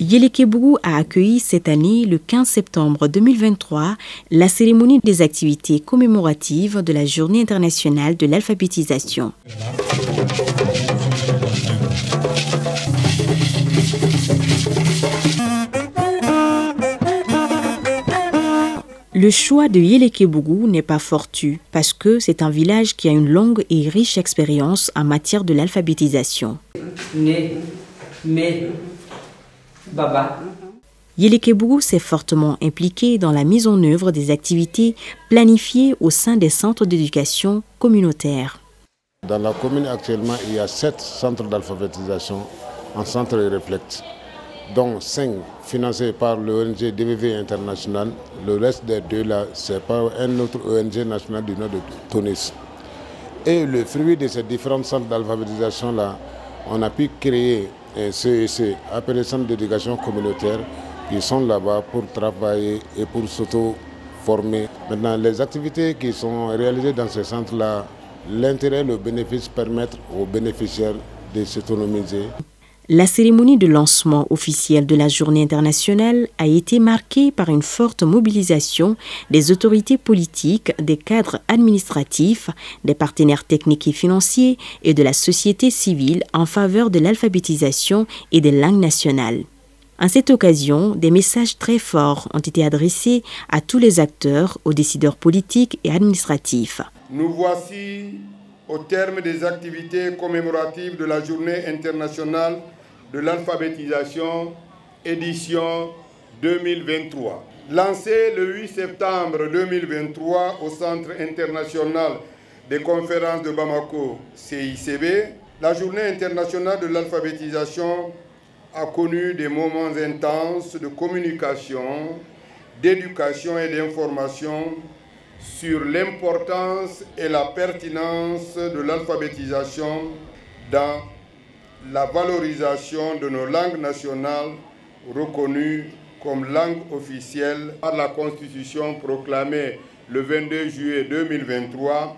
Yélékébou a accueilli cette année, le 15 septembre 2023, la cérémonie des activités commémoratives de la Journée internationale de l'alphabétisation. Le choix de Yélékébou n'est pas fortuit parce que c'est un village qui a une longue et riche expérience en matière de l'alphabétisation. Yélékébou s'est fortement impliqué dans la mise en œuvre des activités planifiées au sein des centres d'éducation communautaires. Dans la commune actuellement, il y a 7 centres d'alphabétisation en centre Reflect, dont 5 financés par l'ONG DVV International. Le reste des 2 là, c'est par un autre ONG national du nord de Tunis. Et le fruit de ces différents centres d'alphabétisation là, on a pu créer un CEC, appelé Centre d'éducation communautaire, qui sont là-bas pour travailler et pour s'auto-former. Maintenant, les activités qui sont réalisées dans ces centres-là, l'intérêt et le bénéfice permettent aux bénéficiaires de s'autonomiser. La cérémonie de lancement officielle de la Journée internationale a été marquée par une forte mobilisation des autorités politiques, des cadres administratifs, des partenaires techniques et financiers et de la société civile en faveur de l'alphabétisation et des langues nationales. En cette occasion, des messages très forts ont été adressés à tous les acteurs, aux décideurs politiques et administratifs. Nous voici au terme des activités commémoratives de la Journée internationale de l'alphabétisation, édition 2023. Lancée le 8 septembre 2023 au Centre international des conférences de Bamako, CICB, la Journée internationale de l'alphabétisation a connu des moments intenses de communication, d'éducation et d'information sur l'importance et la pertinence de l'alphabétisation dans la valorisation de nos langues nationales reconnues comme langue officielle par la Constitution proclamée le 22 juillet 2023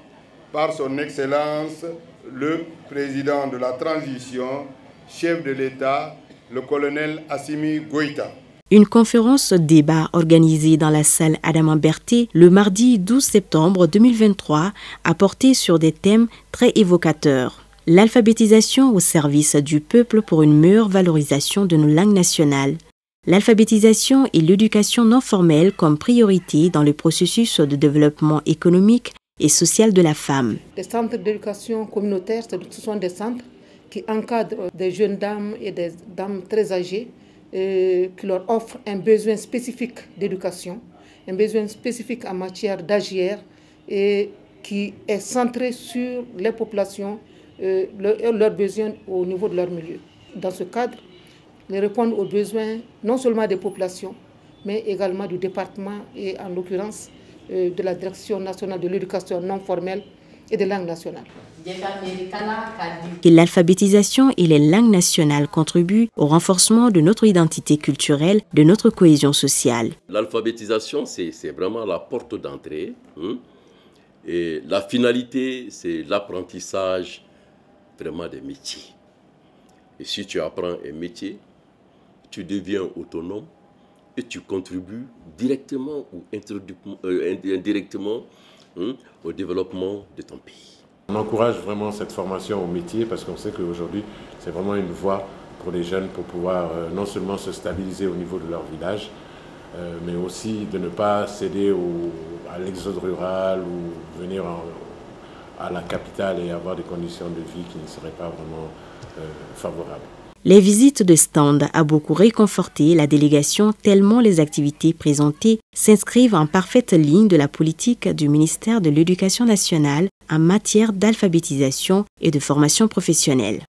par son Excellence le Président de la Transition, chef de l'État, le colonel Assimi Goïta. Une conférence débat organisée dans la salle Adama Berté le mardi 12 septembre 2023 a porté sur des thèmes très évocateurs. L'alphabétisation au service du peuple pour une meilleure valorisation de nos langues nationales. L'alphabétisation et l'éducation non formelle comme priorité dans le processus de développement économique et social de la femme. Les centres d'éducation communautaire, ce sont des centres qui encadrent des jeunes dames et des dames très âgées, qui leur offrent un besoin spécifique d'éducation, un besoin spécifique en matière d'AGR et qui est centré sur les populations, leurs besoins au niveau de leur milieu. Dans ce cadre, ils répondent aux besoins non seulement des populations, mais également du département et en l'occurrence de la Direction nationale de l'éducation non formelle et des langues nationales. L'alphabétisation et les langues nationales contribuent au renforcement de notre identité culturelle, de notre cohésion sociale. L'alphabétisation, c'est vraiment la porte d'entrée. Et la finalité, c'est l'apprentissage vraiment des métiers. Et si tu apprends un métier, tu deviens autonome et tu contribues directement ou indirectement au développement de ton pays. On encourage vraiment cette formation au métier parce qu'on sait qu'aujourd'hui, c'est vraiment une voie pour les jeunes pour pouvoir non seulement se stabiliser au niveau de leur village, mais aussi de ne pas céder à l'exode rural ou venir à la capitale et avoir des conditions de vie qui ne seraient pas vraiment favorables. Les visites de stand a beaucoup réconforté la délégation tellement les activités présentées s'inscrivent en parfaite ligne de la politique du ministère de l'Éducation nationale en matière d'alphabétisation et de formation professionnelle.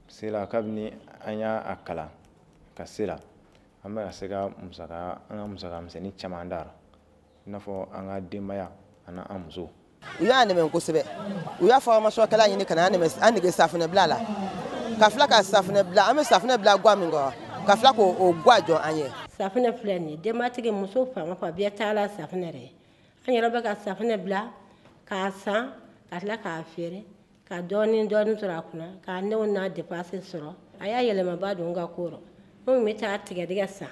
Sela kabni anya akala kasela amma sega musaka mseni chamandara nafo anga demaya ana amzo uyane men ko sebe u ya formation kala yini kana an ge safne blala ka fla ka safne bla am safne bla gwa mingo ka fla ko o gwajo anye safne flani de matike muso fama pa biya tala safne re anye roba ka safne bla ka sa ka fla ka fere ka doni tora kuna ka ne wona dépasser soro aya yele ma ba do nga koro mo meta atiga diga sa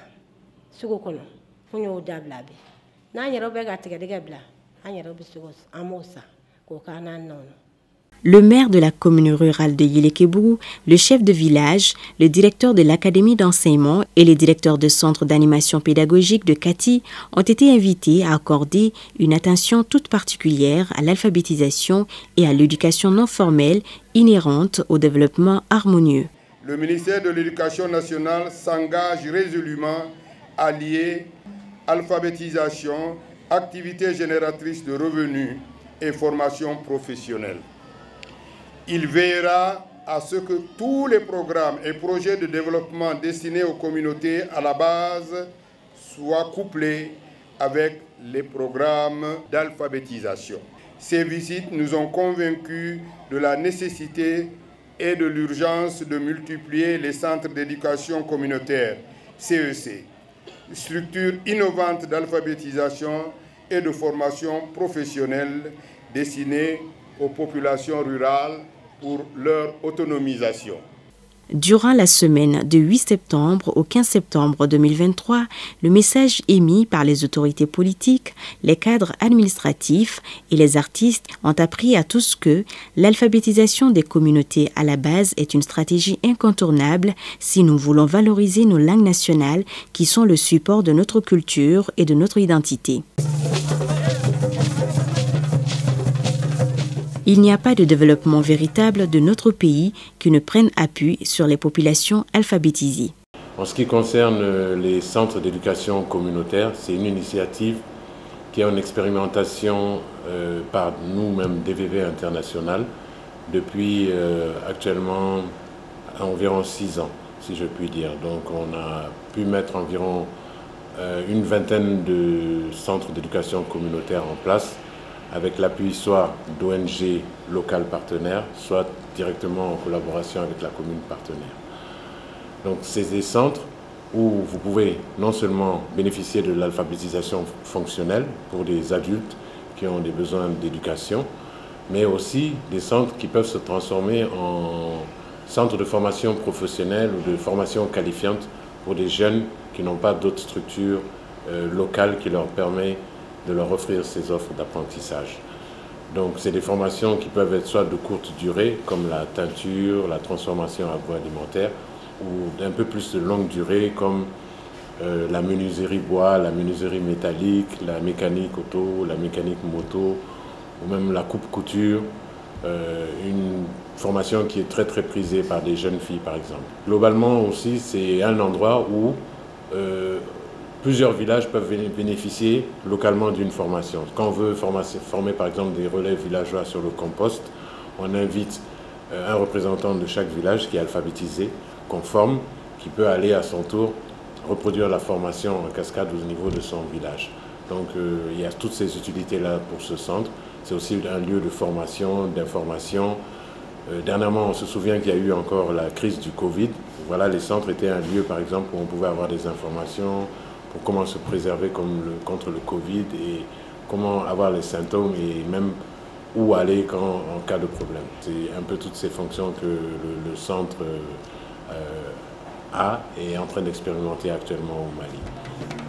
sugo kono funyo dabla be na anye roba ka atiga diga bla anye roba sugo amosa ko kana non. Le maire de la commune rurale de Yélékébou, le chef de village, le directeur de l'académie d'enseignement et les directeurs de centre d'animation pédagogique de Kati ont été invités à accorder une attention toute particulière à l'alphabétisation et à l'éducation non formelle inhérente au développement harmonieux. Le ministère de l'Éducation nationale s'engage résolument à lier alphabétisation, activité génératrice de revenus et formation professionnelle. Il veillera à ce que tous les programmes et projets de développement destinés aux communautés à la base soient couplés avec les programmes d'alphabétisation. Ces visites nous ont convaincus de la nécessité et de l'urgence de multiplier les centres d'éducation communautaire, CEC, structures innovantes d'alphabétisation et de formation professionnelle destinées aux populations rurales pour leur autonomisation. Durant la semaine de 8 septembre au 15 septembre 2023, le message émis par les autorités politiques, les cadres administratifs et les artistes ont appris à tous que l'alphabétisation des communautés à la base est une stratégie incontournable si nous voulons valoriser nos langues nationales qui sont le support de notre culture et de notre identité. Il n'y a pas de développement véritable de notre pays qui ne prenne appui sur les populations alphabétisées. En ce qui concerne les centres d'éducation communautaire, c'est une initiative qui est en expérimentation par nous-mêmes DVV International depuis actuellement environ 6 ans, si je puis dire. Donc on a pu mettre environ une vingtaine de centres d'éducation communautaire en place, avec l'appui soit d'ONG locales partenaires, soit directement en collaboration avec la commune partenaire. Donc c'est des centres où vous pouvez non seulement bénéficier de l'alphabétisation fonctionnelle pour des adultes qui ont des besoins d'éducation, mais aussi des centres qui peuvent se transformer en centres de formation professionnelle ou de formation qualifiante pour des jeunes qui n'ont pas d'autres structures locales qui leur permettent de leur offrir ces offres d'apprentissage. Donc c'est des formations qui peuvent être soit de courte durée, comme la teinture, la transformation agroalimentaire, ou d'un peu plus de longue durée, comme la menuiserie bois, la menuiserie métallique, la mécanique auto, la mécanique moto, ou même la coupe-couture, une formation qui est très très prisée par des jeunes filles par exemple. Globalement aussi, c'est un endroit où plusieurs villages peuvent bénéficier localement d'une formation. Quand on veut former par exemple des relais villageois sur le compost, on invite un représentant de chaque village qui est alphabétisé, qu'on forme, qui peut aller à son tour reproduire la formation en cascade au niveau de son village. Donc il y a toutes ces utilités-là pour ce centre. C'est aussi un lieu de formation, d'information. Dernièrement, on se souvient qu'il y a eu encore la crise du Covid. Voilà, les centres étaient un lieu par exemple où on pouvait avoir des informations pour comment se préserver contre le Covid et comment avoir les symptômes et même où aller en cas de problème. C'est un peu toutes ces fonctions que le centre a et est en train d'expérimenter actuellement au Mali.